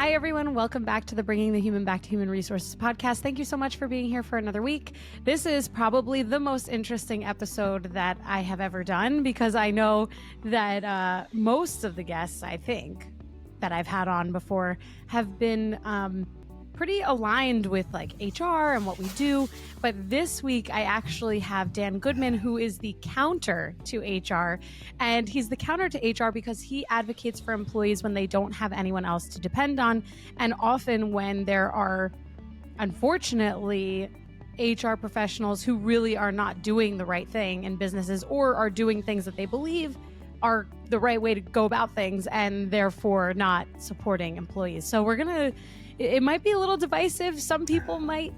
Hi, everyone. Welcome back to the Bringing the Human Back to Human Resources podcast. Thank you so much for being here for another week. This is probably the most interesting episode that I have ever done because I know that most of the guests, I think, that I've had on before have been pretty aligned with like HR and what we do. But this week, I actually have Dan Goodman, who is the counter to HR. And he's the counter to HR because he advocates for employees when they don't have anyone else to depend on. And often when there are, unfortunately, HR professionals who really are not doing the right thing in businesses or are doing things that they believe are the right way to go about things and therefore not supporting employees. So it might be a little divisive. Some people might,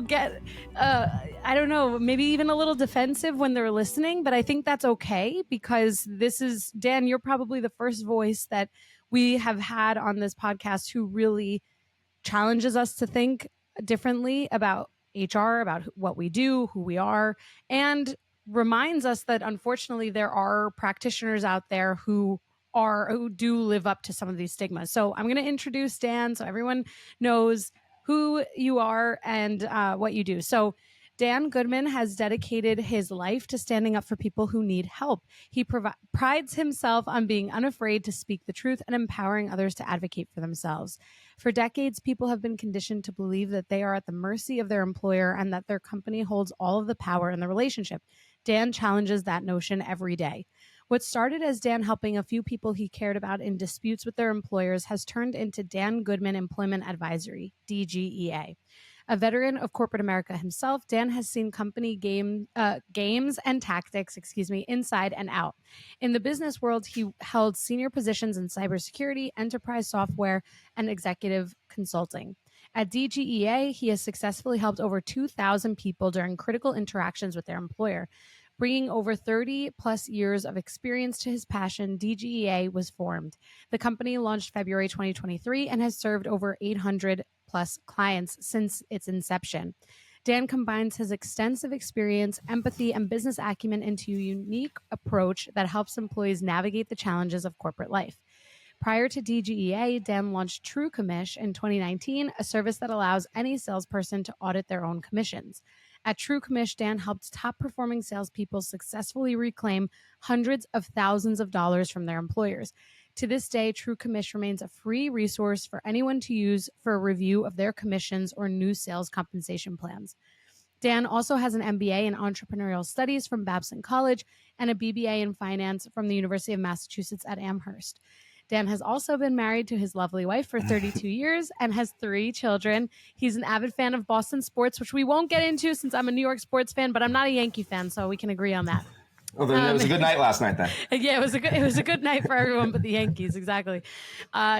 get, I don't know, maybe even a little defensive when they're listening, but I think that's okay because this is, Dan, you're probably the first voice that we have had on this podcast who really challenges us to think differently about HR, about what we do, who we are, and reminds us that unfortunately there are practitioners out there who do live up to some of these stigmas. So I'm going to introduce Dan so everyone knows who you are and what you do. So Dan Goodman has dedicated his life to standing up for people who need help. He prides himself on being unafraid to speak the truth and empowering others to advocate for themselves. For decades, people have been conditioned to believe that they are at the mercy of their employer and that their company holds all of the power in the relationship. Dan challenges that notion every day. What started as Dan helping a few people he cared about in disputes with their employers has turned into Dan Goodman Employment Advisory, DGEA. A veteran of corporate America himself, Dan has seen company games and tactics, inside and out. In the business world, he held senior positions in cybersecurity, enterprise software, and executive consulting. At DGEA, he has successfully helped over 2,000 people during critical interactions with their employer. Bringing over 30 plus years of experience to his passion, DGEA was formed. The company launched February 2023 and has served over 800 plus clients since its inception. Dan combines his extensive experience, empathy, and business acumen into a unique approach that helps employees navigate the challenges of corporate life. Prior to DGEA, Dan launched True Commish in 2019, a service that allows any salesperson to audit their own commissions. At True Commish, Dan helped top-performing salespeople successfully reclaim hundreds of thousands of dollars from their employers. To this day, True Commish remains a free resource for anyone to use for a review of their commissions or new sales compensation plans. Dan also has an MBA in entrepreneurial studies from Babson College and a BBA in finance from the University of Massachusetts at Amherst. Dan has also been married to his lovely wife for 32 years and has 3 children. He's an avid fan of Boston sports, which we won't get into since I'm a New York sports fan, but I'm not a Yankee fan, so we can agree on that. Well, then it was a good night last night then. Yeah, it was a good night for everyone but the Yankees, exactly.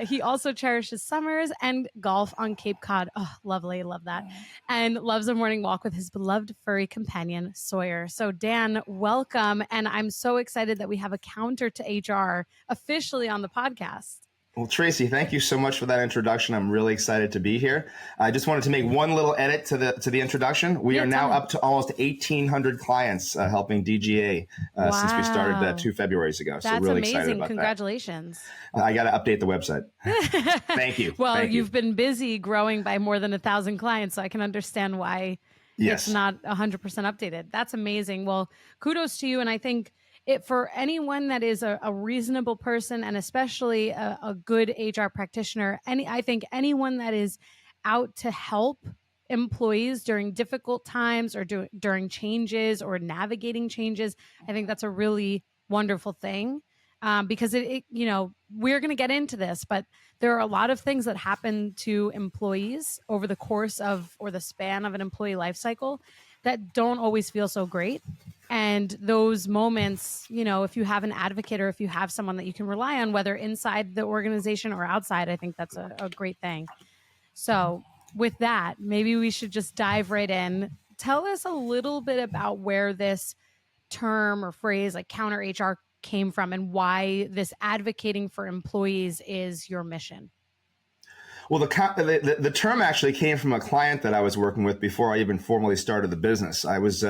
He also cherishes summers and golf on Cape Cod. Oh, lovely, love that. And loves a morning walk with his beloved furry companion, Sawyer. So Dan, welcome. And I'm so excited that we have a counter to HR officially on the podcast. Well, Traci, thank you so much for that introduction. I'm really excited to be here. I just wanted to make one little edit to the introduction. We are now up to almost 1,800 clients helping DGA since we started 2 Februarys ago. So really amazing. Excited about Congratulations. That. I got to update the website. Thank you. Well, you've been busy growing by more than 1,000 clients, so I can understand why it's not 100% updated. That's amazing. Well, kudos to you. And I think for anyone that is a reasonable person and especially a good HR practitioner, I think anyone that is out to help employees during difficult times or during changes or navigating changes, I think that's a really wonderful thing because we're going to get into this, but there are a lot of things that happen to employees over the course of or the span of an employee life cycle that don't always feel so great. And those moments, if you have an advocate or if you have someone that you can rely on, whether inside the organization or outside, I think that's a great thing. So with that, maybe we should just dive right in. Tell us a little bit about where this term or phrase like counter HR came from and why this advocating for employees is your mission. Well, the term actually came from a client that I was working with before I even formally started the business. I was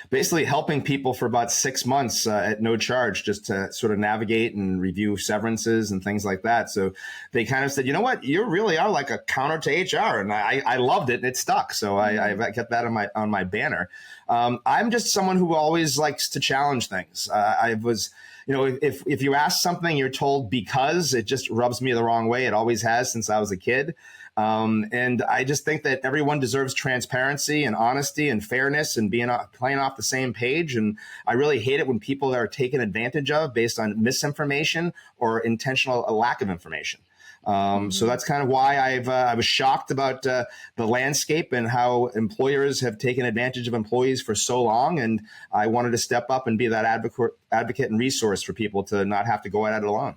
basically helping people for about 6 months at no charge, just to sort of navigate and review severances and things like that. So they kind of said, you know what, you really are like a counter to HR. And I loved it and it stuck. So I kept that on my banner. I'm just someone who always likes to challenge things. I was, if you ask something, you're told because it just rubs me the wrong way. It always has since I was a kid. And I just think that everyone deserves transparency and honesty and fairness and playing off the same page. And I really hate it when people are taken advantage of based on misinformation or intentional lack of information. So that's kind of why I was shocked about the landscape and how employers have taken advantage of employees for so long. And I wanted to step up and be that advocate and resource for people to not have to go at it alone.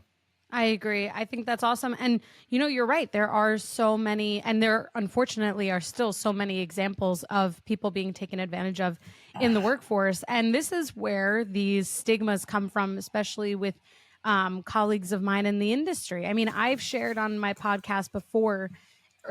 I agree. I think that's awesome. And, you're right. There are so many, and there unfortunately are still so many examples of people being taken advantage of in the workforce. And this is where these stigmas come from, especially with colleagues of mine in the industry. I mean, I've shared on my podcast before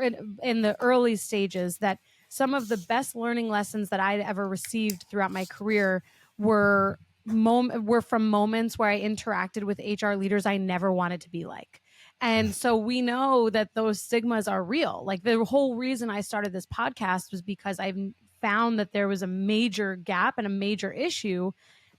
in the early stages that some of the best learning lessons that I'd ever received throughout my career were from moments where I interacted with HR leaders I never wanted to be like. And so we know that those stigmas are real. Like the whole reason I started this podcast was because I found that there was a major gap and a major issue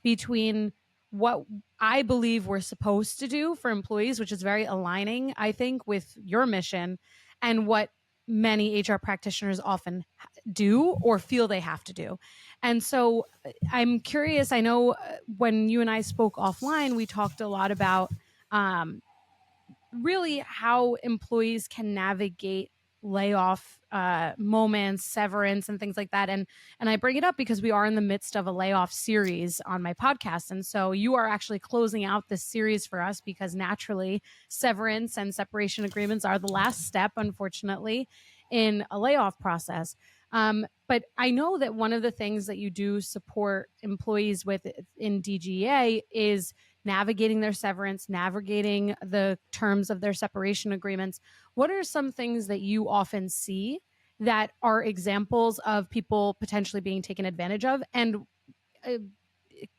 between what I believe we're supposed to do for employees, which is very aligning, I think, with your mission, and what many HR practitioners often do or feel they have to do. And so I'm curious, I know when you and I spoke offline, we talked a lot about really how employees can navigate layoff moments, severance, and things like that. And I bring it up because we are in the midst of a layoff series on my podcast. And so you are actually closing out this series for us because naturally severance and separation agreements are the last step, unfortunately, in a layoff process. But I know that one of the things that you do support employees with in DGEA is navigating their severance, navigating the terms of their separation agreements. What are some things that you often see that are examples of people potentially being taken advantage of? And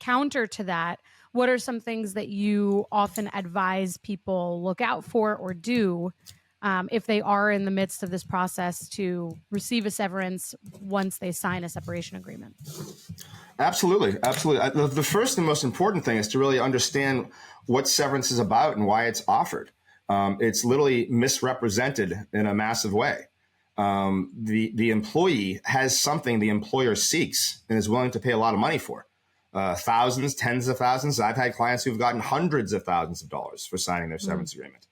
counter to that, what are some things that you often advise people look out for or do if they are in the midst of this process to receive a severance once they sign a separation agreement? Absolutely. Absolutely. The first and most important thing is to really understand what severance is about and why it's offered. It's literally misrepresented in a massive way. The employee has something the employer seeks and is willing to pay a lot of money for. Thousands, tens of thousands. I've had clients who've gotten hundreds of thousands of dollars for signing their severance agreement.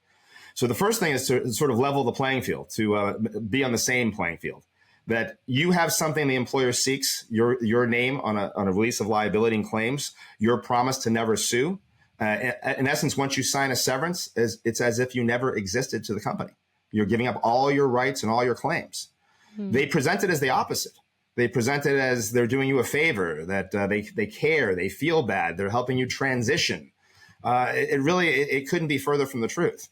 So the first thing is to sort of level the playing field, to be on the same playing field. That you have something the employer seeks, your name on a release of liability and claims, your promise to never sue. In essence, once you sign a severance, it's as if you never existed to the company. You're giving up all your rights and all your claims. They present it as the opposite. They present it as they're doing you a favor, that they care, they feel bad, they're helping you transition. It couldn't be further from the truth.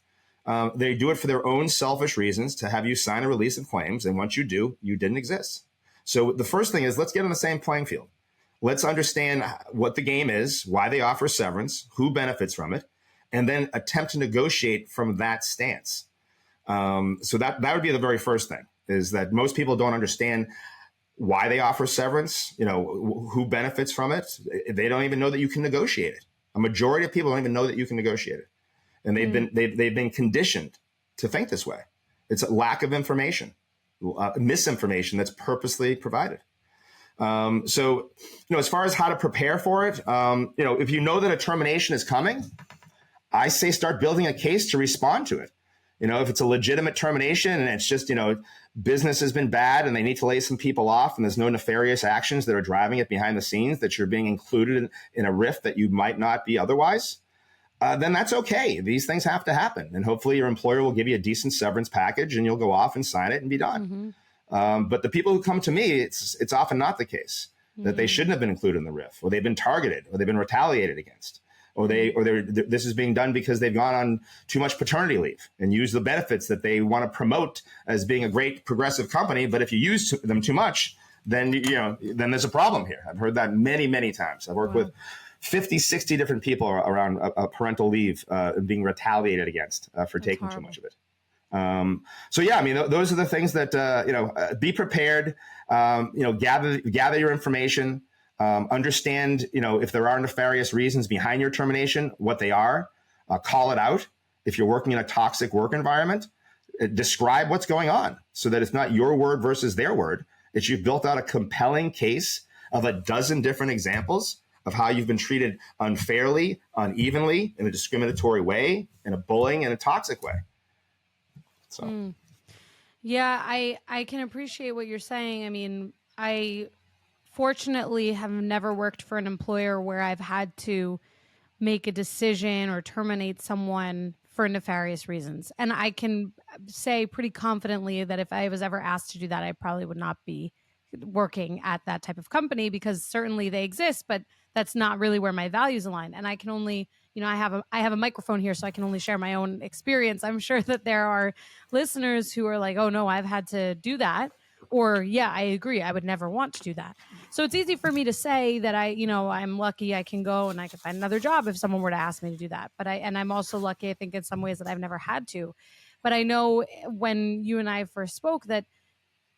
They do it for their own selfish reasons to have you sign a release of claims. And once you do, you didn't exist. So the first thing is, let's get on the same playing field. Let's understand what the game is, why they offer severance, who benefits from it, and then attempt to negotiate from that stance. So that would be the very first thing, is that most people don't understand why they offer severance, who benefits from it. They don't even know that you can negotiate it. A majority of people don't even know that you can negotiate it. And they've been conditioned to think this way. It's a lack of information, misinformation that's purposely provided. So, as far as how to prepare for it, if you know that a termination is coming, I say start building a case to respond to it. If it's a legitimate termination and it's just, business has been bad and they need to lay some people off and there's no nefarious actions that are driving it behind the scenes, that you're being included in a rift that you might not be otherwise, then that's okay. These things have to happen. And hopefully your employer will give you a decent severance package and you'll go off and sign it and be done. But the people who come to me, it's often not the case that they shouldn't have been included in the RIF, or they've been targeted, or they've been retaliated against. or this is being done because they've gone on too much paternity leave and use the benefits that they want to promote as being a great progressive company. But if you use them too much, then then there's a problem here. I've heard that many, many times. I've worked with 50, 60 different people around a parental leave being retaliated against for taking too much of it. So yeah, I mean, those are the things that, be prepared, gather your information, understand, if there are nefarious reasons behind your termination, what they are, call it out. If you're working in a toxic work environment, describe what's going on so that it's not your word versus their word. It's you've built out a compelling case of a dozen different examples of how you've been treated unfairly, unevenly, in a discriminatory way, in a bullying and a toxic way. So, yeah, I can appreciate what you're saying. I mean, I fortunately have never worked for an employer where I've had to make a decision or terminate someone for nefarious reasons. And I can say pretty confidently that if I was ever asked to do that, I probably would not be working at that type of company, because certainly they exist, but that's not really where my values align. And I can only, I have a microphone here, so I can only share my own experience. I'm sure that there are listeners who are like, oh no, I've had to do that. Or yeah, I agree, I would never want to do that. So it's easy for me to say that I'm lucky I can go and I can find another job if someone were to ask me to do that. But I'm also lucky, I think, in some ways that I've never had to. But I know when you and I first spoke that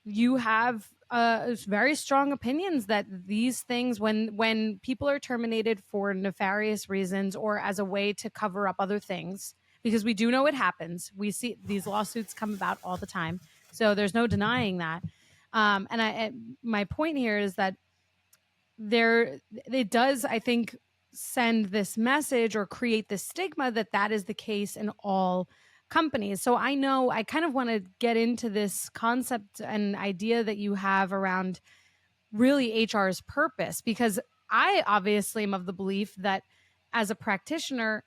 you have very strong opinions that these things, when people are terminated for nefarious reasons or as a way to cover up other things, because we do know it happens. We see these lawsuits come about all the time. So there's no denying that. My point here is that it does, I think, send this message or create this stigma that is the case in all companies. So I know I kind of want to get into this concept and idea that you have around really HR's purpose, because I obviously am of the belief that as a practitioner,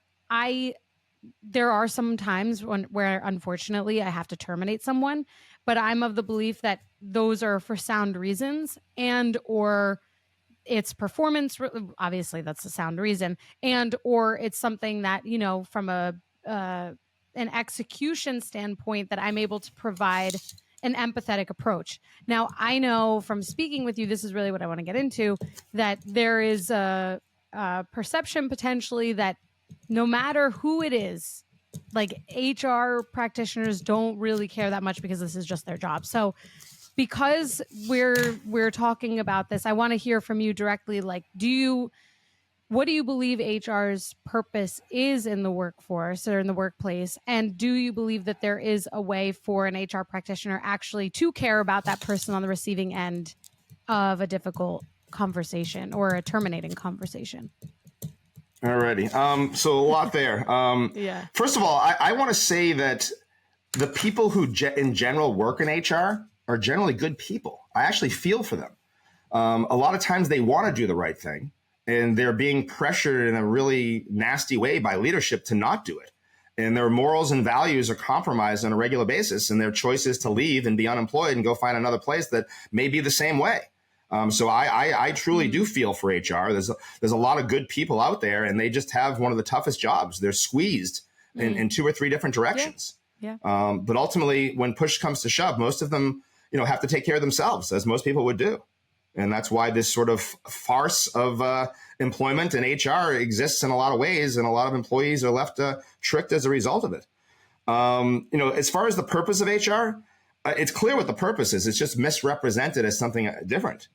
there are some times where unfortunately I have to terminate someone, but I'm of the belief that those are for sound reasons or it's performance. Obviously that's a sound reason, or it's something that, from an execution standpoint, that I'm able to provide an empathetic approach. Now, I know from speaking with you, this is really what I want to get into, that there is a perception potentially that no matter who it is, like HR practitioners don't really care that much because this is just their job. So because we're talking about this, I want to hear from you directly. Like, what do you believe HR's purpose is in the workforce or in the workplace? And do you believe that there is a way for an HR practitioner actually to care about that person on the receiving end of a difficult conversation or a terminating conversation? Alrighty. So a lot there. Yeah. First of all, I want to say that the people who in general work in HR are generally good people. I actually feel for them. A lot of times they want to do the right thing, and they're being pressured in a really nasty way by leadership to not do it. And their morals and values are compromised on a regular basis, and their choice is to leave and be unemployed and go find another place that may be the same way. So I truly do feel for HR. There's a lot of good people out there, and they just have one of the toughest jobs. They're squeezed in 2 or 3 different directions. Yeah. But ultimately, when push comes to shove, most of them, have to take care of themselves, as most people would do. And that's why this sort of farce of employment and HR exists in a lot of ways, and a lot of employees are left tricked as a result of it. As far as the purpose of HR, it's clear what the purpose is. It's just misrepresented as something different.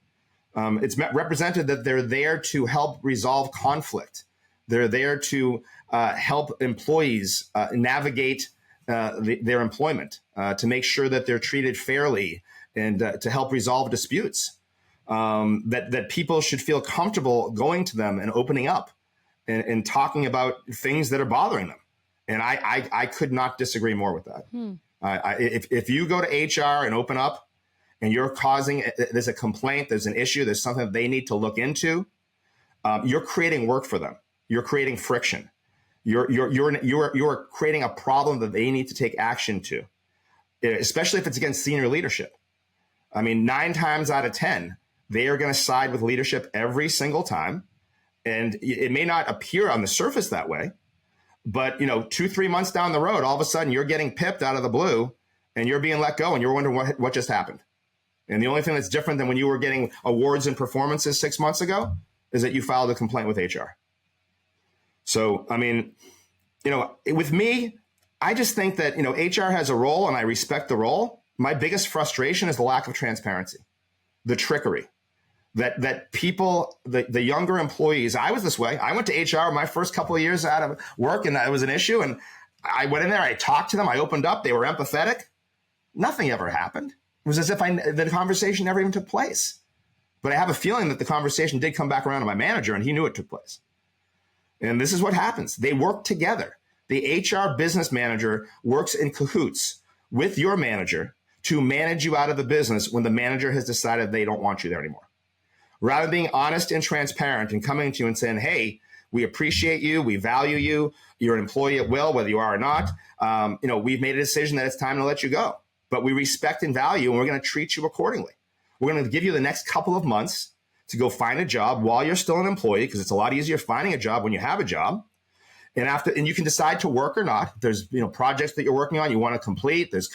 It's represented that they're there to help resolve conflict. They're there to help employees navigate their employment, to make sure that they're treated fairly, and to help resolve disputes. That people should feel comfortable going to them and opening up and talking about things that are bothering them. And I could not disagree more with that. If you go to HR and open up, and you're there's a complaint, there's an issue, there's something that they need to look into, you're creating work for them. You're creating friction. You're creating a problem that they need to take action to, especially if it's against senior leadership. I mean, 9 times out of 10, they are going to side with leadership every single time. And it may not appear on the surface that way, but 2-3 months down the road, all of a sudden you're getting pipped out of the blue and you're being let go and you're wondering what just happened. And the only thing that's different than when you were getting awards and performances 6 months ago is that you filed a complaint with HR. So, I mean, with me, I just think that, HR has a role and I respect the role. My biggest frustration is the lack of transparency, the trickery that people, the younger employees, I was this way. I went to HR my first couple of years out of work and that was an issue. And I went in there, I talked to them, I opened up, they were empathetic. Nothing ever happened. It was as if the conversation never even took place. But I have a feeling that the conversation did come back around to my manager and he knew it took place. And this is what happens. They work together. The HR business manager works in cahoots with your manager to manage you out of the business when the manager has decided they don't want you there anymore. Rather than being honest and transparent and coming to you and saying, hey, we appreciate you, we value you, you're an employee at will, whether you are or not, we've made a decision that it's time to let you go. But we respect and value, and we're going to treat you accordingly. We're going to give you the next couple of months to go find a job while you're still an employee, because it's a lot easier finding a job when you have a job. And you can decide to work or not. There's projects that you're working on you want to complete. There's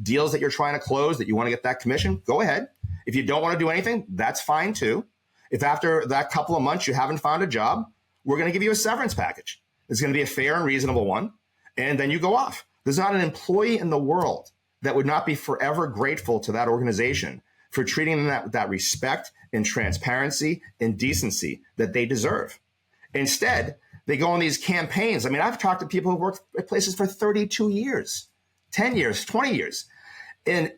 deals that you're trying to close that you want to get that commission. Go ahead. If you don't want to do anything, that's fine too. If after that couple of months you haven't found a job, we're going to give you a severance package. It's going to be a fair and reasonable one. And then you go off. There's not an employee in the world that would not be forever grateful to that organization for treating them with that respect and transparency and decency that they deserve. Instead, they go on these campaigns. I mean, I've talked to people who worked at places for 32 years, 10 years, 20 years. And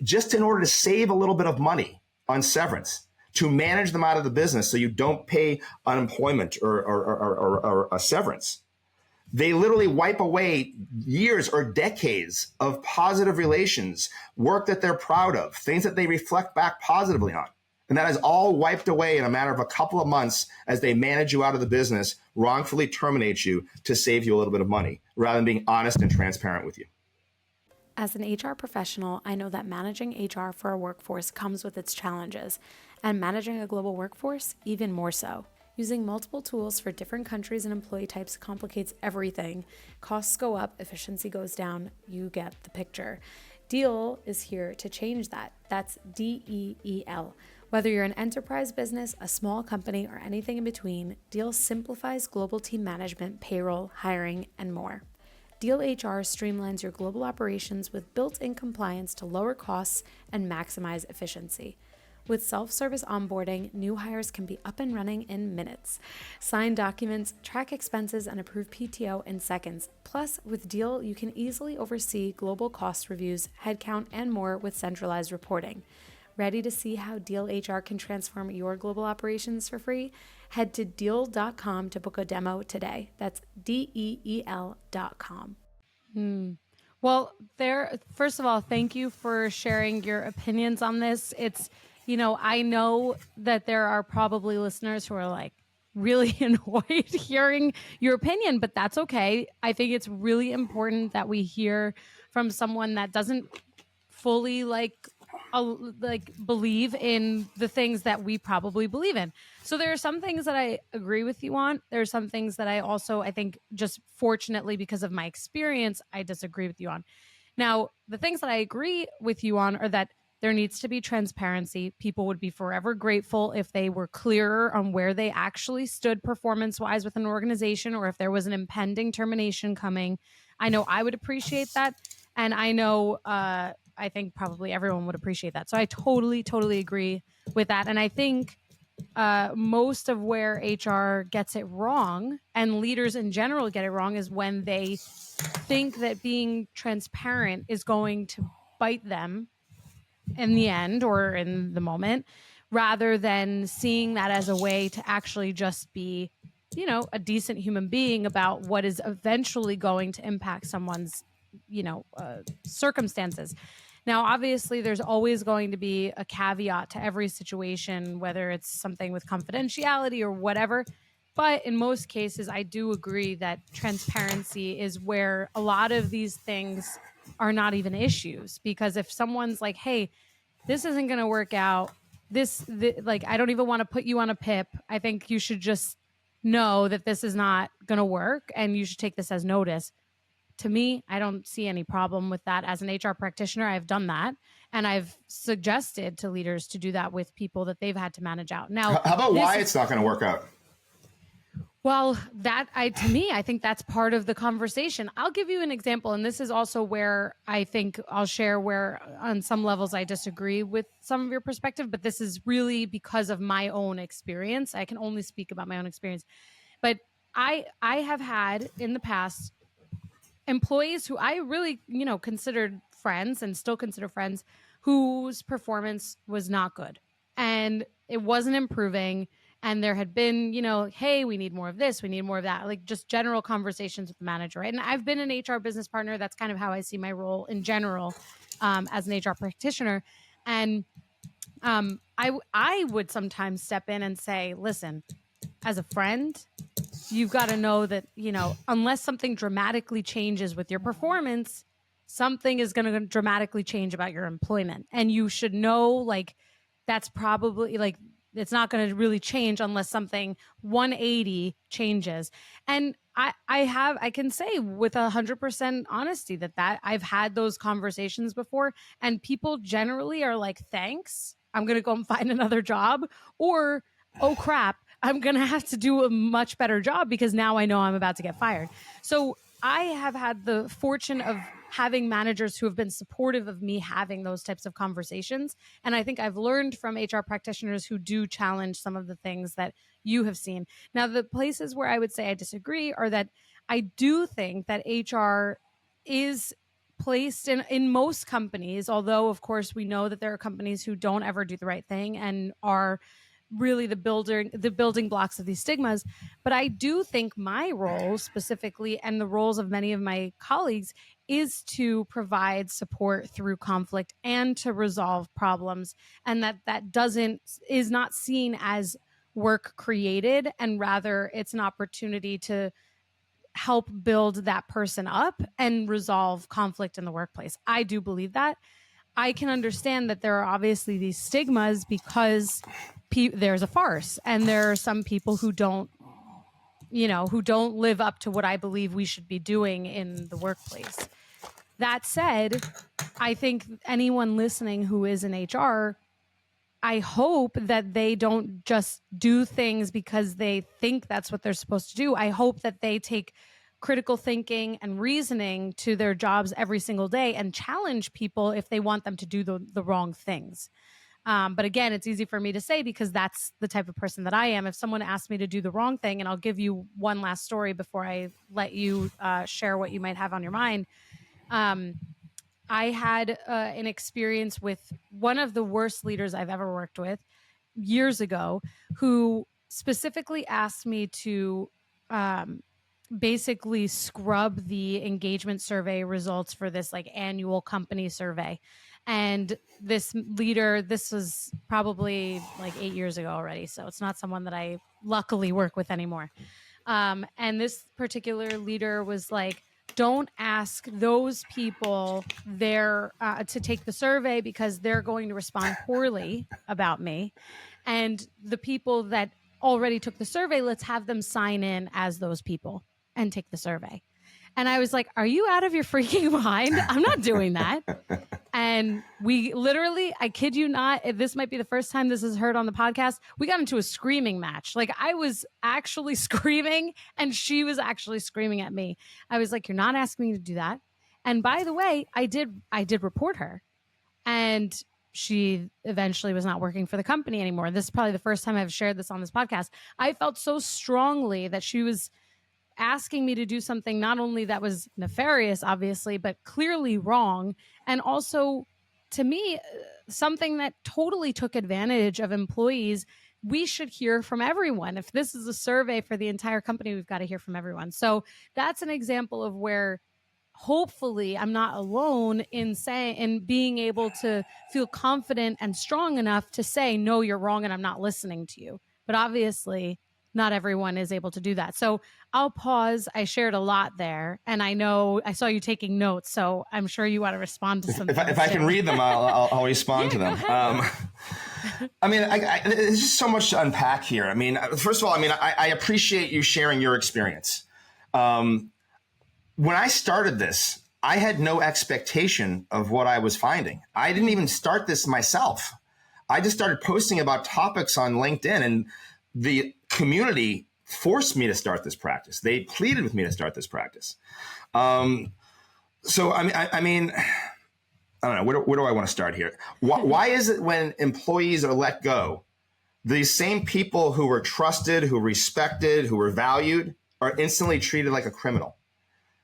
just in order to save a little bit of money on severance, to manage them out of the business so you don't pay unemployment or a severance, they literally wipe away years or decades of positive relations, work that they're proud of, things that they reflect back positively on. And that is all wiped away in a matter of a couple of months as they manage you out of the business, wrongfully terminate you to save you a little bit of money, rather than being honest and transparent with you. As an HR professional, I know that managing HR for a workforce comes with its challenges, and managing a global workforce even more so. Using multiple tools for different countries and employee types complicates everything. Costs go up, efficiency goes down. You get the picture. Deal is here to change that. That's DEEL. Whether you're an enterprise business, a small company, or anything in between, Deal simplifies global team management, payroll, hiring, and more. Deal HR streamlines your global operations with built-in compliance to lower costs and maximize efficiency. With self-service onboarding, new hires can be up and running in minutes. Sign documents, track expenses, and approve PTO in seconds. Plus, with Deal, you can easily oversee global cost reviews, headcount, and more with centralized reporting. Ready to see how Deal HR can transform your global operations for free? Head to deal.com to book a demo today. That's DEEL.com. Well, first of all, thank you for sharing your opinions on this. It's, I know that there are probably listeners who are like really annoyed hearing your opinion, but that's okay. I think it's really important that we hear from someone that doesn't fully believe in the things that we probably believe in. So there are some things that I agree with you on. There are some things that I think just fortunately because of my experience, I disagree with you on. Now, the things that I agree with you on are that there needs to be transparency. People would be forever grateful if they were clearer on where they actually stood performance-wise with an organization, or if there was an impending termination coming. I know I would appreciate that. And I know, I think probably everyone would appreciate that. So I totally, totally agree with that. And I think most of where HR gets it wrong, and leaders in general get it wrong, is when they think that being transparent is going to bite them in the end or in the moment, rather than seeing that as a way to actually just be, a decent human being about what is eventually going to impact someone's, circumstances. Now, obviously, there's always going to be a caveat to every situation, whether it's something with confidentiality or whatever. But in most cases, I do agree that transparency is where a lot of these things are not even issues. Because if someone's like, hey, this isn't going to work out, I don't even want to put you on a PIP. I think you should just know that this is not going to work and you should take this as notice. To me, I don't see any problem with that. As an HR practitioner, I've done that. And I've suggested to leaders to do that with people that they've had to manage out. Now, how about why it's not going to work out? Well, to me, I think that's part of the conversation. I'll give you an example. And this is also where I think I'll share where on some levels I disagree with some of your perspective, but this is really because of my own experience. I can only speak about my own experience. But I have had in the past employees who I really, considered friends and still consider friends whose performance was not good and it wasn't improving. And there had been, hey, we need more of this, we need more of that, like just general conversations with the manager. Right? And I've been an HR business partner. That's kind of how I see my role in general as an HR practitioner. And I would sometimes step in and say, listen, as a friend, you've got to know that, unless something dramatically changes with your performance, something is going to dramatically change about your employment. And you should know, like, that's probably like, it's not going to really change unless something 180 changes. And I can say with 100% honesty that I've had those conversations before, and people generally are like, thanks, I'm going to go and find another job, or, oh crap, I'm going to have to do a much better job because now I know I'm about to get fired. So I have had the fortune of having managers who have been supportive of me having those types of conversations. And I think I've learned from HR practitioners who do challenge some of the things that you have seen. Now, the places where I would say I disagree are that I do think that HR is placed in most companies, although of course we know that there are companies who don't ever do the right thing and are really the building blocks of these stigmas. But I do think my role specifically, and the roles of many of my colleagues, is to provide support through conflict and to resolve problems. And that is not seen as work created, and rather it's an opportunity to help build that person up and resolve conflict in the workplace. I do believe that. I can understand that there are obviously these stigmas because there's a farce, and there are some people who don't live up to what I believe we should be doing in the workplace. That said, I think anyone listening who is in HR, I hope that they don't just do things because they think that's what they're supposed to do. I hope that they take critical thinking and reasoning to their jobs every single day and challenge people if they want them to do the wrong things. But again, it's easy for me to say because that's the type of person that I am. If someone asks me to do the wrong thing, and I'll give you one last story before I let you share what you might have on your mind. I had an experience with one of the worst leaders I've ever worked with years ago, who specifically asked me to basically scrub the engagement survey results for this like annual company survey. And this leader, this was probably like 8 years ago already, so it's not someone that I luckily work with anymore. And this particular leader was like, don't ask those people to take the survey because they're going to respond poorly about me. And the people that already took the survey, let's have them sign in as those people and take the survey. And I was like, are you out of your freaking mind? I'm not doing that. And we literally, I kid you not, this might be the first time this is heard on the podcast, we got into a screaming match. Like I was actually screaming and she was actually screaming at me. I was like, you're not asking me to do that. And by the way, I did report her. And she eventually was not working for the company anymore. This is probably the first time I've shared this on this podcast. I felt so strongly that she was asking me to do something not only that was nefarious, obviously, but clearly wrong. And also, to me, something that totally took advantage of employees. We should hear from everyone. If this is a survey for the entire company, we've got to hear from everyone. So that's an example of where hopefully I'm not alone in being able to feel confident and strong enough to say, no, you're wrong and I'm not listening to you. But obviously, not everyone is able to do that. So I'll pause. I shared a lot there, and I know I saw you taking notes, so I'm sure you want to respond to something. If I can read them, I'll respond to them. I mean, there's just so much to unpack here. I mean, first of all, I appreciate you sharing your experience. When I started this, I had no expectation of what I was finding. I didn't even start this myself. I just started posting about topics on LinkedIn, and the community forced me to start this practice. They pleaded with me to start this practice. So, I don't know, where do I want to start here? Why is it when employees are let go, these same people who were trusted, who respected, who were valued, are instantly treated like a criminal?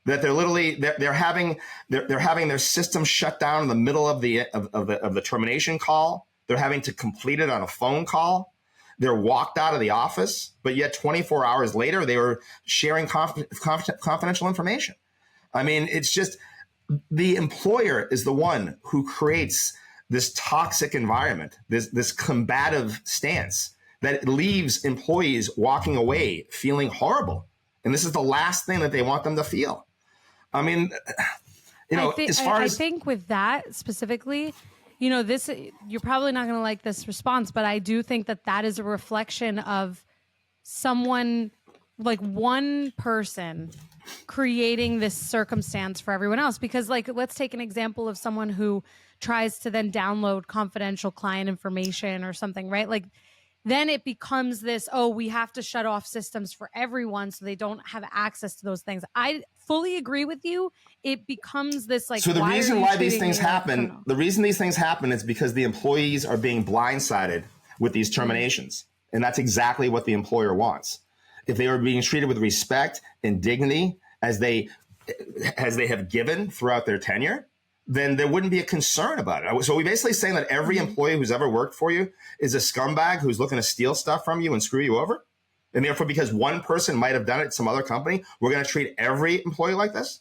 That they're having their system shut down in the middle of the termination call. They're having to complete it on a phone call. They're walked out of the office, but yet 24 hours later, they were sharing confidential information. I mean, it's just, the employer is the one who creates this toxic environment, this combative stance that leaves employees walking away feeling horrible. And this is the last thing that they want them to feel. I mean, I think with that specifically, this, you're probably not going to like this response, but I do think that is a reflection of someone, like one person, creating this circumstance for everyone else. Because, like, let's take an example of someone who tries to then download confidential client information or something, right? Like, then it becomes this, we have to shut off systems for everyone so they don't have access to those things. I fully agree with you. It becomes this, like, so the reason why these things happen, the reason these things happen is because the employees are being blindsided with these terminations. And that's exactly what the employer wants. If they were being treated with respect and dignity as they have given throughout their tenure, then there wouldn't be a concern about it. So we're basically saying that every employee who's ever worked for you is a scumbag who's looking to steal stuff from you and screw you over. And therefore, because one person might have done it at some other company, we're going to treat every employee like this?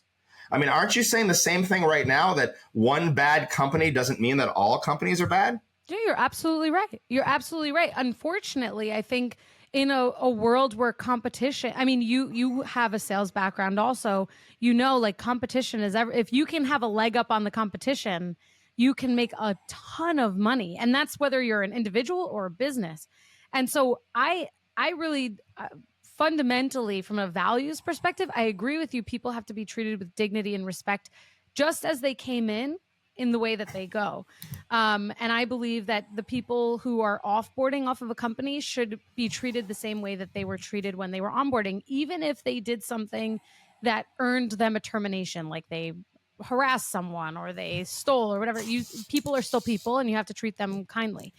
I mean, aren't you saying the same thing right now, that one bad company doesn't mean that all companies are bad? Yeah, you're absolutely right. You're absolutely right. Unfortunately, I think in a world where competition, I mean, you have a sales background also, like, competition is if you can have a leg up on the competition, you can make a ton of money. And that's whether you're an individual or a business. And so I really fundamentally, from a values perspective, I agree with you. People have to be treated with dignity and respect just as they came in the way that they go. And I believe that the people who are offboarding off of a company should be treated the same way that they were treated when they were onboarding, even if they did something that earned them a termination, like they harassed someone or they stole or whatever. People are still people, and you have to treat them kindly.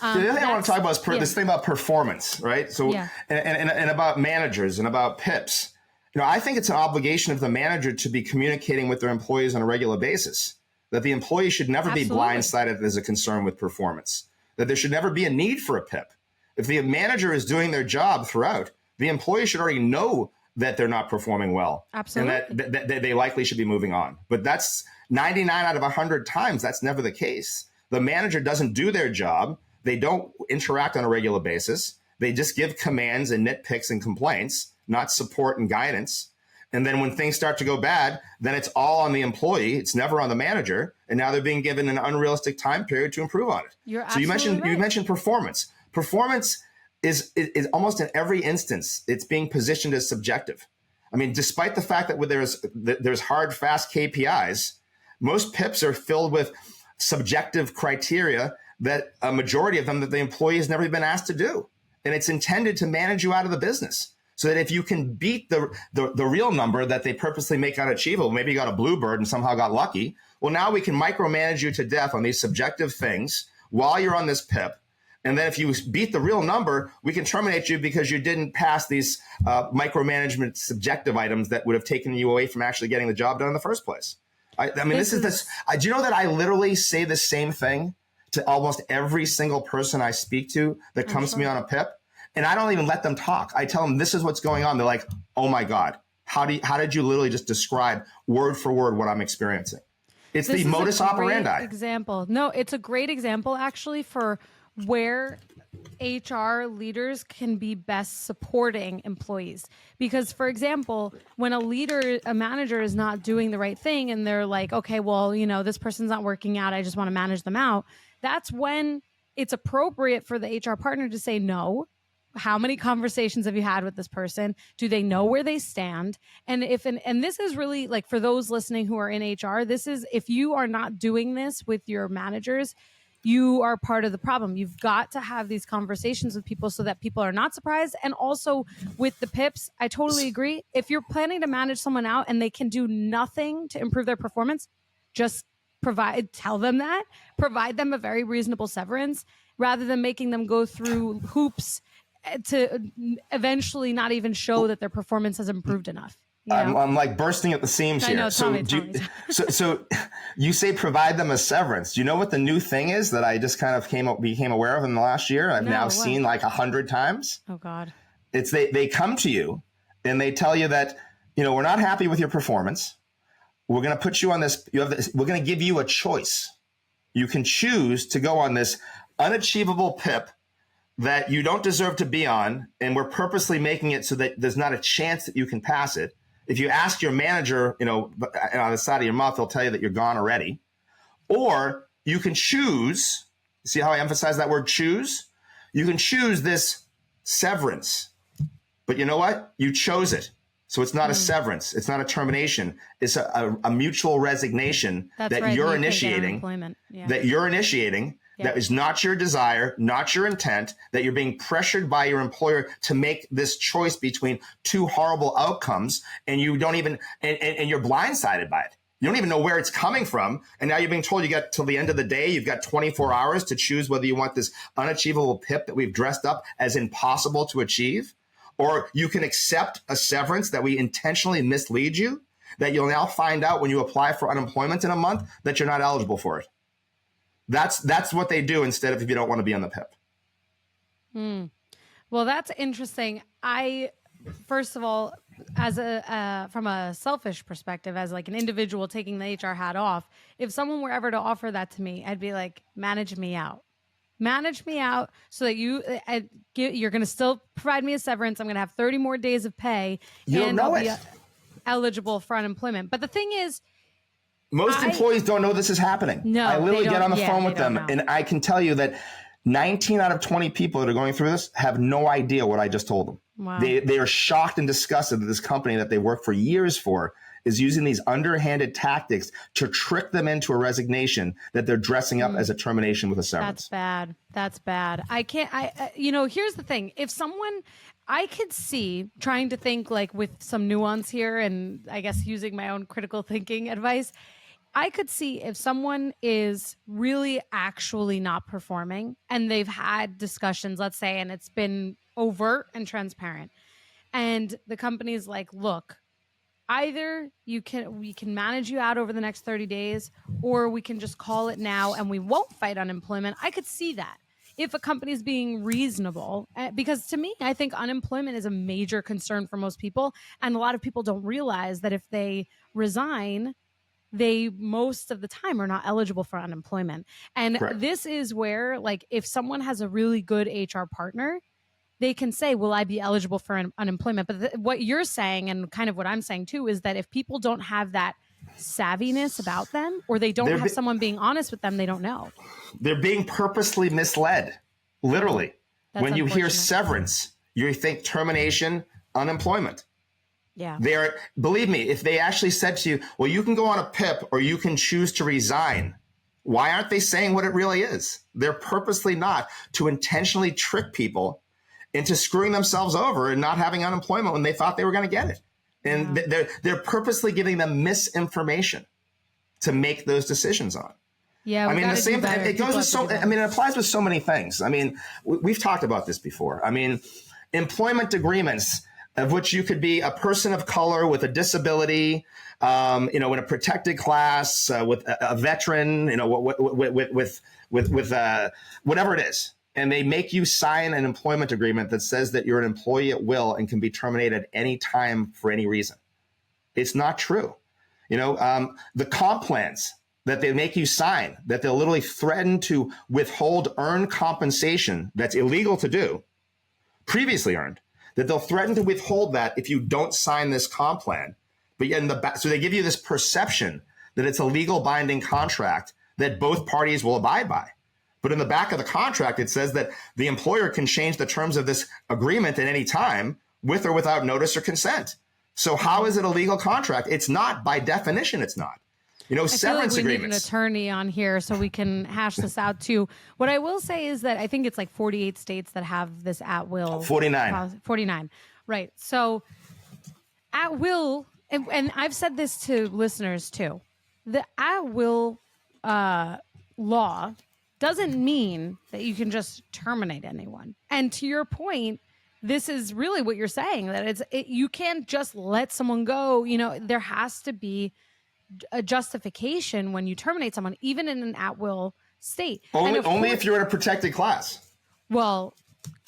The other thing I want to talk about is this thing about performance, right? So, and about managers and about PIPs. I think it's an obligation of the manager to be communicating with their employees on a regular basis, that the employee should never be blindsided as a concern with performance, that there should never be a need for a PIP. If the manager is doing their job throughout, the employee should already know that they're not performing well. Absolutely. And that they likely should be moving on. But that's 99 out of 100 times, that's never the case. The manager doesn't do their job. They don't interact on a regular basis. They just give commands and nitpicks and complaints, not support and guidance. And then when things start to go bad, then it's all on the employee. It's never on the manager. And now they're being given an unrealistic time period to improve on it. You mentioned performance. Performance is almost in every instance, it's being positioned as subjective. I mean, despite the fact that there's hard, fast KPIs, most PIPs are filled with subjective criteria that a majority of them that the employee has never been asked to do. And it's intended to manage you out of the business. So that if you can beat the real number that they purposely make unachievable, maybe you got a bluebird and somehow got lucky. Well, now we can micromanage you to death on these subjective things while you're on this PIP. And then if you beat the real number, we can terminate you because you didn't pass these micromanagement subjective items that would have taken you away from actually getting the job done in the first place. I mean, do you know that I literally say the same thing to almost every single person I speak to that comes to me on a PIP? And I don't even let them talk. I tell them, this is what's going on. They're like, oh my God, how did you literally just describe word for word what I'm experiencing? It's the modus operandi. Example. No, it's a great example actually for where HR leaders can be best supporting employees. Because, for example, when a manager is not doing the right thing and they're like, okay, well, this person's not working out, I just want to manage them out. That's when it's appropriate for the HR partner to say no. How many conversations have you had with this person? Do they know where they stand? And and this is really like for those listening who are in HR, this is, if you are not doing this with your managers, you are part of the problem. You've got to have these conversations with people so that people are not surprised. And also with the PIPs, I totally agree. If you're planning to manage someone out and they can do nothing to improve their performance, just tell them that, provide them a very reasonable severance rather than making them go through hoops to eventually not even show that their performance has improved enough. You know? I'm like bursting at the seams here. So you say provide them a severance. Do you know what the new thing is that I just kind of became aware of in the last year? I've now seen like 100 times. Oh God. It's they come to you and they tell you that, we're not happy with your performance. We're going to put you on this. We're going to give you a choice. You can choose to go on this unachievable PIP that you don't deserve to be on, and we're purposely making it so that there's not a chance that you can pass it. If you ask your manager, on the side of your mouth, they'll tell you that you're gone already. Or you can choose, see how I emphasize that word choose? You can choose this severance. But you know what? You chose it. So it's not a severance. It's not a termination. It's a mutual resignation that you're initiating. That you're initiating. Yep. That is not your desire, not your intent, that you're being pressured by your employer to make this choice between two horrible outcomes, and you don't even, and you're blindsided by it. You don't even know where it's coming from. And now you're being told you got till the end of the day, you've got 24 hours to choose whether you want this unachievable PIP that we've dressed up as impossible to achieve, or you can accept a severance that we intentionally mislead you, that you'll now find out when you apply for unemployment in a month that you're not eligible for it. That's what they do instead of if you don't want to be on the PIP. Well, that's interesting. First of all, as from a selfish perspective, as like an individual taking the HR hat off, if someone were ever to offer that to me, I'd be like, manage me out so that you're going to still provide me a severance. I'm going to have 30 more days of pay and I'll be eligible for unemployment. But the thing is, most employees don't know this is happening. No, I literally get on the phone with them, and I can tell you that 19 out of 20 people that are going through this have no idea what I just told them. Wow. They are shocked and disgusted that this company that they worked for years for is using these underhanded tactics to trick them into a resignation that they're dressing up as a termination with a severance. That's bad. Here's the thing. If someone, I could see, trying to think like with some nuance here, and I guess using my own critical thinking advice, I could see if someone is really actually not performing and they've had discussions, let's say, and it's been overt and transparent, and the company's like, look, either we can manage you out over the next 30 days, or we can just call it now and we won't fight unemployment. I could see that if a company's being reasonable, because to me, I think unemployment is a major concern for most people. And a lot of people don't realize that if they resign, they most of the time are not eligible for unemployment. And Correct. This is where, like, if someone has a really good HR partner, they can say, will I be eligible for unemployment? But what you're saying, and kind of what I'm saying too, is that if people don't have that savviness about them, or they don't have someone being honest with them, they don't know. They're being purposely misled, literally. That's when you hear severance, you think termination, unemployment. Yeah. Believe me, if they actually said to you, well, you can go on a PIP or you can choose to resign, why aren't they saying what it really is? They're purposely not, to intentionally trick people into screwing themselves over and not having unemployment when they thought they were going to get it. And they're purposely giving them misinformation to make those decisions on. Yeah, I mean, the same thing. It goes with it applies with so many things. I mean, we've talked about this before. I mean, employment agreements, of which you could be a person of color with a disability, in a protected class, with a veteran, with whatever it is. And they make you sign an employment agreement that says that you're an employee at will and can be terminated at any time for any reason. It's not true. The comp plans that they make you sign, that they'll literally threaten to withhold earned compensation that's illegal to do, previously earned, that they'll threaten to withhold that if you don't sign this comp plan. But yet so they give you this perception that it's a legal binding contract that both parties will abide by. But in the back of the contract, it says that the employer can change the terms of this agreement at any time with or without notice or consent. So how is it a legal contract? It's not. By definition, it's not. Severance we agreements. Need an attorney on here so we can hash this out too. What I will say is that I think it's like 48 states that have this at will. 49. 49. Right. So at will, and I've said this to listeners too, the at will law doesn't mean that you can just terminate anyone. And to your point, this is really what you're saying, that you can't just let someone go. There has to be a justification when you terminate someone, even in an at-will state. Only if you're in a protected class. Well,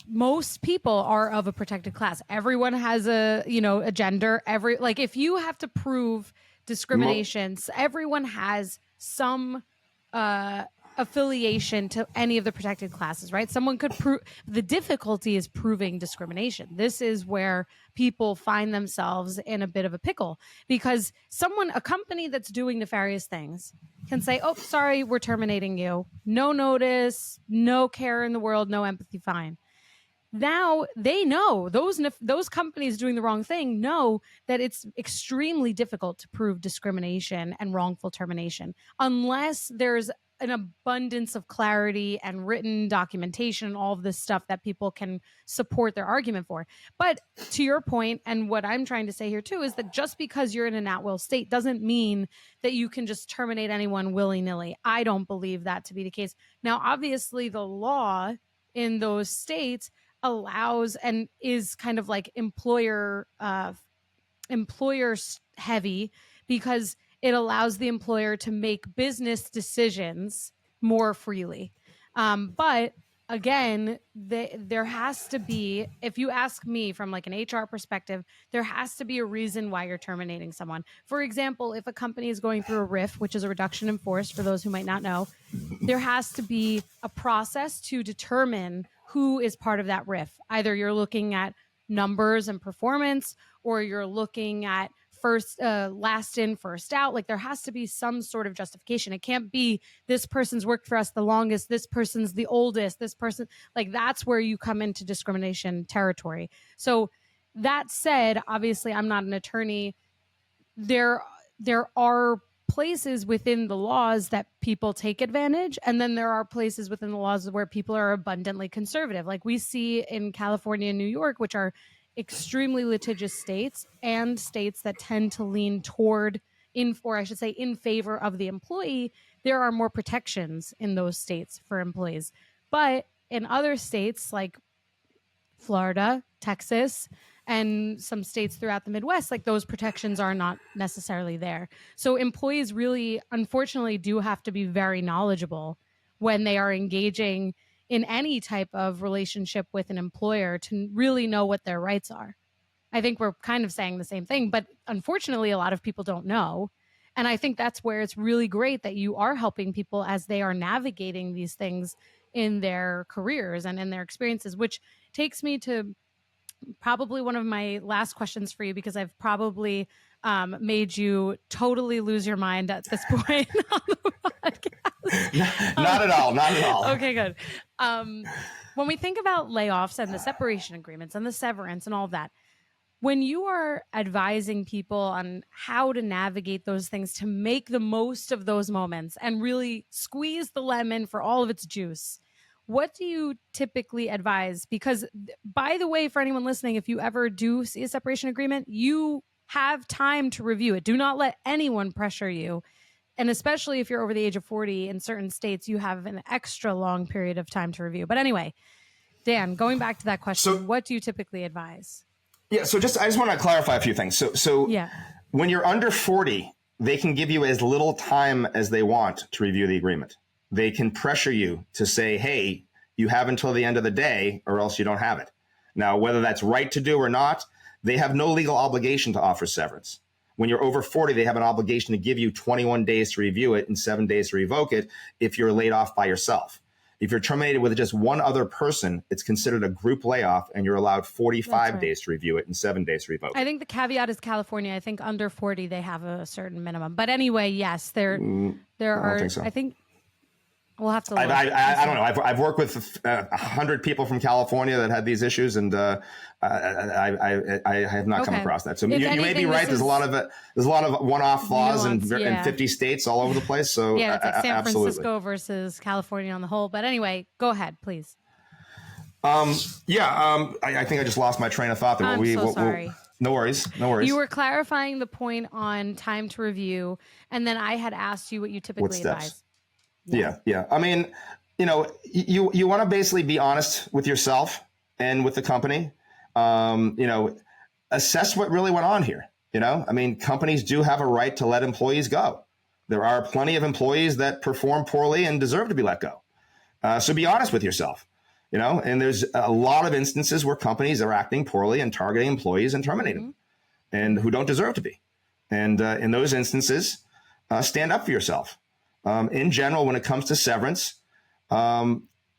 most people are of a protected class. Everyone has a gender. If you have to prove discriminations, everyone has some affiliation to any of the protected classes, right? Someone could prove. The difficulty is proving discrimination. This is where people find themselves in a bit of a pickle, because a company that's doing nefarious things can say, oh, sorry, we're terminating you. No notice, no care in the world, no empathy, fine. Now they know, those companies doing the wrong thing know that it's extremely difficult to prove discrimination and wrongful termination unless there's an abundance of clarity and written documentation, all of this stuff that people can support their argument for. But to your point, and what I'm trying to say here too, is that just because you're in an at-will state doesn't mean that you can just terminate anyone willy-nilly. I don't believe that to be the case. Now, obviously, the law in those states allows and is kind of like employer heavy, because it allows the employer to make business decisions more freely. But again, there has to be, if you ask me from like an HR perspective, there has to be a reason why you're terminating someone. For example, if a company is going through a RIF, which is a reduction in force, for those who might not know, there has to be a process to determine who is part of that RIF. Either you're looking at numbers and performance, or you're looking at last in, first out. Like, there has to be some sort of justification. It can't be this person's worked for us the longest, this person's the oldest, this person, like, that's where you come into discrimination territory. So that said, obviously I'm not an attorney. There are places within the laws that people take advantage, and then there are places within the laws where people are abundantly conservative. Like we see in California and New York, which are extremely litigious states, and states that tend to lean toward in favor of the employee. There are more protections in those states for employees. But in other states like Florida, Texas, and some states throughout the Midwest, like, those protections are not necessarily there. So employees really, unfortunately, do have to be very knowledgeable when they are engaging in any type of relationship with an employer to really know what their rights are. I think we're kind of saying the same thing, but unfortunately, a lot of people don't know. And I think that's where it's really great that you are helping people as they are navigating these things in their careers and in their experiences, which takes me to probably one of my last questions for you, because I've probably made you totally lose your mind at this point on the podcast. Not at all. Not at all. Okay, good. When we think about layoffs and the separation agreements and the severance and all of that, when you are advising people on how to navigate those things to make the most of those moments and really squeeze the lemon for all of its juice, what do you typically advise? Because, by the way, for anyone listening, if you ever do see a separation agreement, you have time to review it. Do not let anyone pressure you. And especially if you're over the age of 40, in certain states, you have an extra long period of time to review. But anyway, Dan, going back to that question, what do you typically advise? Yeah, I just want to clarify a few things. So yeah. When you're under 40, they can give you as little time as they want to review the agreement. They can pressure you to say, hey, you have until the end of the day or else you don't have it. Now, whether that's right to do or not, they have no legal obligation to offer severance. When you're over 40, they have an obligation to give you 21 days to review it and 7 days to revoke it if you're laid off by yourself. If you're terminated with just one other person, it's considered a group layoff, and you're allowed 45 days to review it and 7 days to revoke it. I think the caveat is California. I think under 40, they have a certain minimum. But anyway, yes, there are. I don't think so. I think We'll have to look. I don't know. I've worked with 100 people from California that had these issues, and I have not come across that. So you may be right. There's a lot of one-off laws in 50 states all over the place. So yeah, it's like San Francisco versus California on the whole. But anyway, go ahead, please. I think I just lost my train of thought there. I'm sorry. No worries. You were clarifying the point on time to review, and then I had asked you what you typically advise. Yeah. I mean, you want to basically be honest with yourself and with the company. Assess what really went on here. I mean, companies do have a right to let employees go. There are plenty of employees that perform poorly and deserve to be let go. So be honest with yourself. And there's a lot of instances where companies are acting poorly and targeting employees and terminating them, and who don't deserve to be. And in those instances, stand up for yourself. In general, when it comes to severance,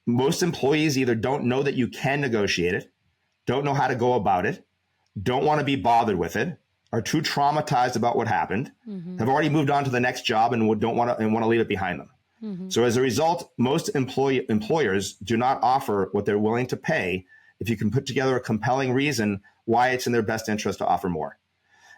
most employees either don't know that you can negotiate it, don't know how to go about it, don't want to be bothered with it, are too traumatized about what happened, have already moved on to the next job and want to leave it behind them. So as a result, most employers do not offer what they're willing to pay if you can put together a compelling reason why it's in their best interest to offer more.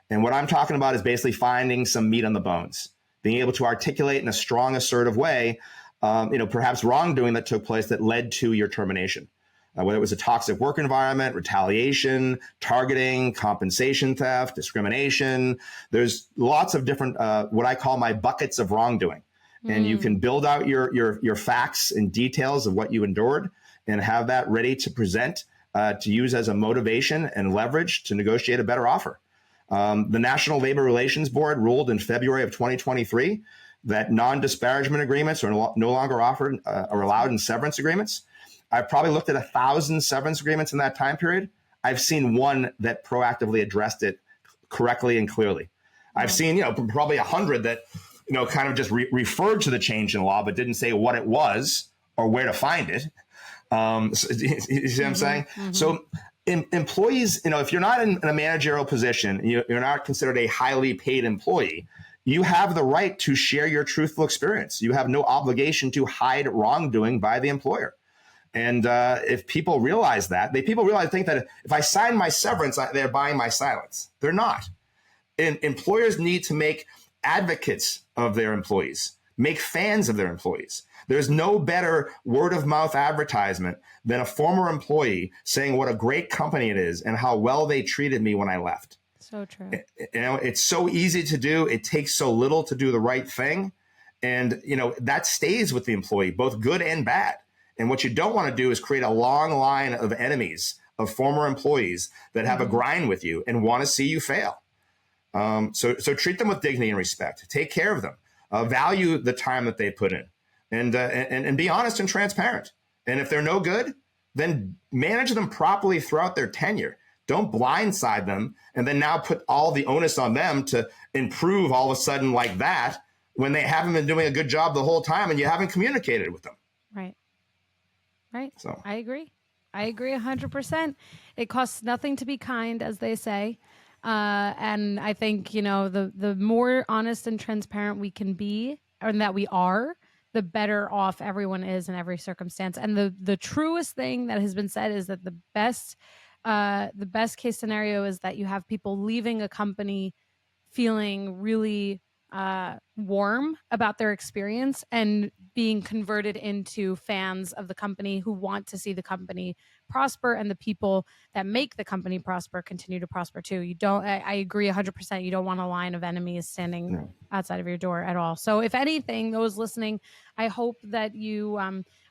And what I'm talking about is basically finding some meat on the bones, being able to articulate in a strong, assertive way, perhaps wrongdoing that took place that led to your termination, whether it was a toxic work environment, retaliation, targeting, compensation theft, discrimination. There's lots of different, what I call my buckets of wrongdoing. And you can build out your facts and details of what you endured and have that ready to present, to use as a motivation and leverage to negotiate a better offer. The National Labor Relations Board ruled in February of 2023 that non-disparagement agreements are no longer offered or allowed in severance agreements. I've probably looked at 1,000 severance agreements in that time period. I've seen one that proactively addressed it correctly and clearly. I've seen, probably 100 that kind of just referred to the change in law, but didn't say what it was or where to find it. So, you see what I'm saying? So employees, if you're not in a managerial position, you're not considered a highly paid employee, you have the right to share your truthful experience. You have no obligation to hide wrongdoing by the employer. And if people realize that, think that if I sign my severance, they're buying my silence. They're not. And employers need to make advocates of their employees, make fans of their employees. There's no better word of mouth advertisement than a former employee saying what a great company it is and how well they treated me when I left. So true. It's so easy to do. It takes so little to do the right thing. And, that stays with the employee, both good and bad. And what you don't want to do is create a long line of enemies of former employees that have a grind with you and want to see you fail. So treat them with dignity and respect. Take care of them. Value the time that they put in, and be honest and transparent. And if they're no good, then manage them properly throughout their tenure. Don't blindside them and then now put all the onus on them to improve all of a sudden like that when they haven't been doing a good job the whole time and you haven't communicated with them. Right. So I agree 100%. It costs nothing to be kind, as they say. And I think, the more honest and transparent we can be, and that we are, the better off everyone is in every circumstance. And the truest thing that has been said is that the best case scenario is that you have people leaving a company feeling really warm about their experience and being converted into fans of the company who want to see the company prosper, and the people that make the company prosper continue to prosper too. I agree 100%. You don't want a line of enemies standing outside of your door at all. So if anything, those listening, I hope that you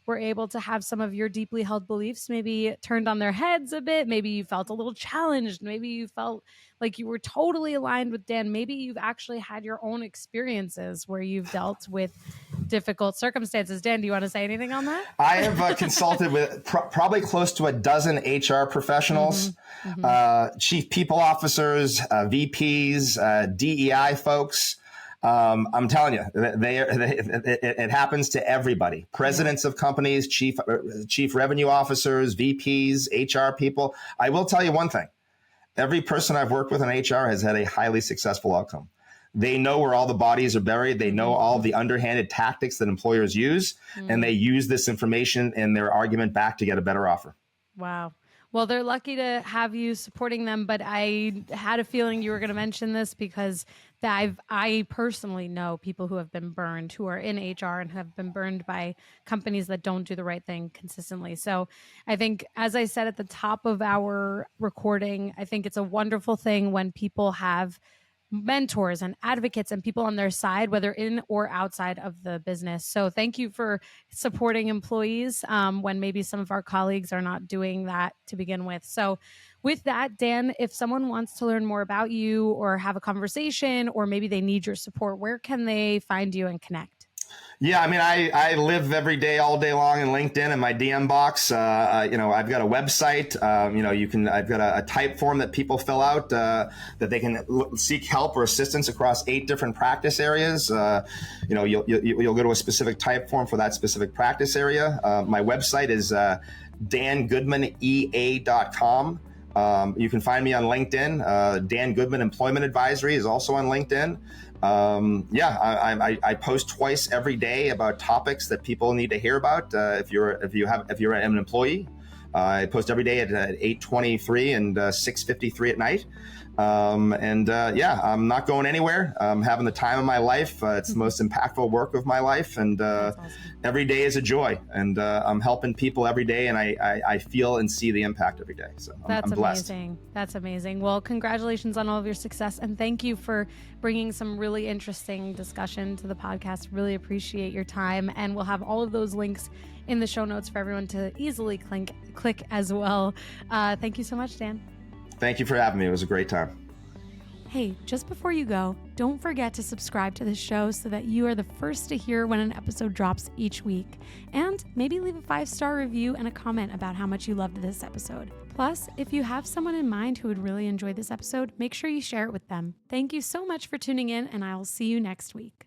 were able to have some of your deeply held beliefs maybe turned on their heads a bit. Maybe you felt a little challenged. Maybe you felt like you were totally aligned with Dan. Maybe you've actually had your own experiences where you've dealt with difficult circumstances. Dan, do you want to say anything on that? I have consulted with probably close to a dozen HR professionals, chief people officers, VPs, DEI folks. I'm telling you, it happens to everybody. Presidents of companies, chief revenue officers, VPs, HR people. I will tell you one thing. Every person I've worked with in HR has had a highly successful outcome. they know where all the bodies are buried. They know all the underhanded tactics that employers use, and they use this information in their argument back to get a better offer. Wow. Well, they're lucky to have you supporting them, but I had a feeling you were going to mention this because I personally know people who have been burned, who are in HR and have been burned by companies that don't do the right thing consistently. So I think, as I said at the top of our recording, I think it's a wonderful thing when people have mentors and advocates and people on their side, whether in or outside of the business. So thank you for supporting employees when maybe some of our colleagues are not doing that to begin with. So with that, Dan, if someone wants to learn more about you or have a conversation, or maybe they need your support, where can they find you and connect? Yeah, I mean, I live every day, all day long in LinkedIn in my DM box. I've got a website. I've got a type form that people fill out that they can seek help or assistance across 8 different practice areas. You'll go to a specific type form for that specific practice area. My website is dangoodmanea.com. You can find me on LinkedIn. Dan Goodman Employment Advisory is also on LinkedIn. I post twice every day about topics that people need to hear about. If you're an employee, I post every day at 8:23 and 6:53 at night. I'm not going anywhere. I'm having the time of my life. It's the most impactful work of my life, and awesome. Every day is a joy. And I'm helping people every day, and I feel and see the impact every day. So I'm blessed. Amazing. That's amazing. Well, congratulations on all of your success, and thank you for bringing some really interesting discussion to the podcast. Really appreciate your time, and we'll have all of those links in the show notes for everyone to easily click as well. Thank you so much, Dan. Thank you for having me. It was a great time. Hey, just before you go, don't forget to subscribe to this show so that you are the first to hear when an episode drops each week. And maybe leave a 5-star review and a comment about how much you loved this episode. Plus, if you have someone in mind who would really enjoy this episode, make sure you share it with them. Thank you so much for tuning in, and I will see you next week.